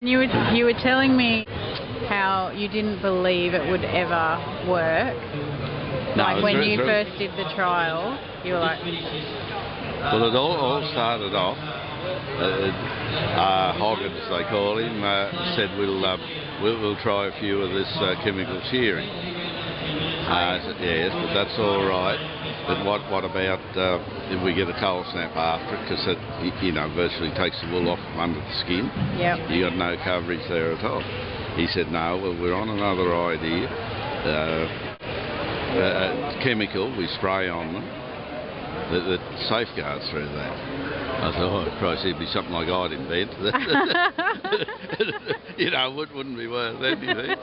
You were telling me how you didn't believe it would ever work. No, like when you first did the trial, you were like... Well, it all started off, Hoggett, as they call him, said we'll try a few of this chemical shearing. I said, yes, but that's all right. But what about if we get a cold snap after it? Because it, virtually takes the wool off from under the skin. Yep. You got no coverage there at all. He said, no, well, we're on another idea. Chemical we spray on them that safeguards through that. I thought, oh Christ, it'd be something like I'd invent. It wouldn't be worth anything.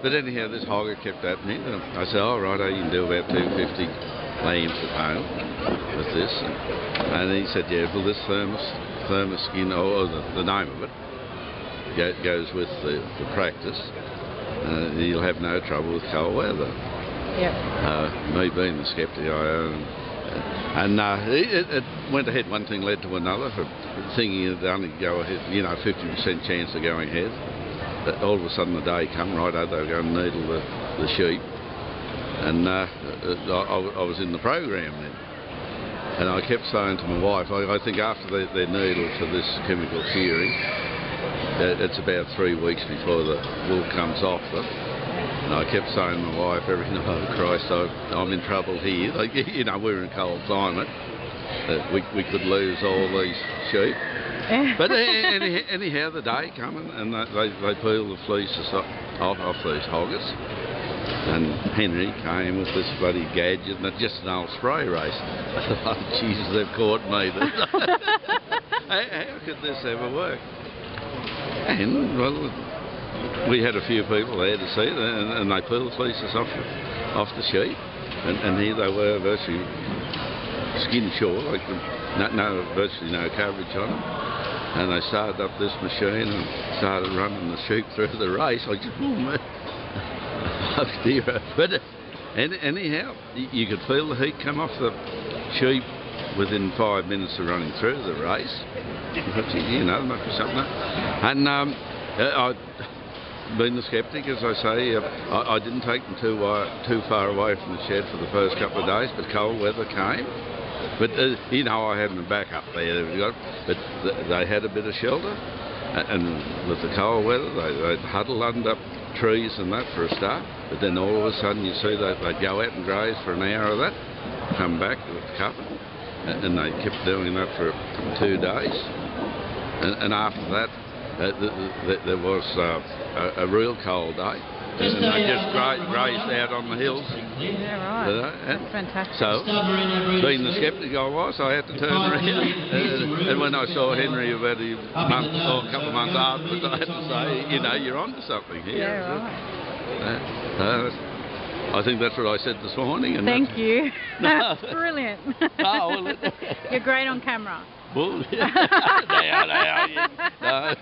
But anyhow, this Hoggett kept happening. I said, all right, you can do about 250 lambs at home with this. And he said, yeah, well, this Thermoskin, or the name of it, goes with the practice. You'll have no trouble with cold weather. Yep. Me being the sceptic I am. And it went ahead. One thing led to another. For thinking it'd only go ahead, 50% chance of going ahead. But all of a sudden the day come, they were going to needle the sheep. And I was in the program then. And I kept saying to my wife, I think after they're needled for this chemical shearing, it's about 3 weeks before the wool comes off them. And I kept saying to my wife every night, oh Christ, I'm in trouble here. We're in a cold climate. We could lose all these sheep. But anyhow, the day coming and they peel the fleeces off these hoggets. And Henry came with this bloody gadget and it's just an old spray race. I thought, oh Jesus, they've caught me. How could this ever work? And, well, we had a few people there to see it, and they peeled the fleeces off the sheep. And here they were, virtually skin short, like virtually no coverage on them. And they started up this machine and started running the sheep through the race. I just, oh man, oh dear. But anyhow, you could feel the heat come off the sheep within 5 minutes of running through the race. There must be something there. And I, being the sceptic, as I say, I didn't take them too far away from the shed for the first couple of days, but cold weather came. But, I had them back up there, but they had a bit of shelter, and with the cold weather, they'd huddle under trees and that for a start, but then all of a sudden you see they'd go out and graze for an hour of that, come back with the cover, and they kept doing that for 2 days. And after that, there was a real cold day. And they just grazed out on the hills. Yeah, right. That's fantastic. So, being the sceptic I was, I had to turn around. And when I saw Henry about a month or a couple of months afterwards, I had to say, you're onto something here. Yeah, right. I think that's what I said this morning. And thank you. That's brilliant. Oh, well, you're great on camera. Well, they are. Yeah. No.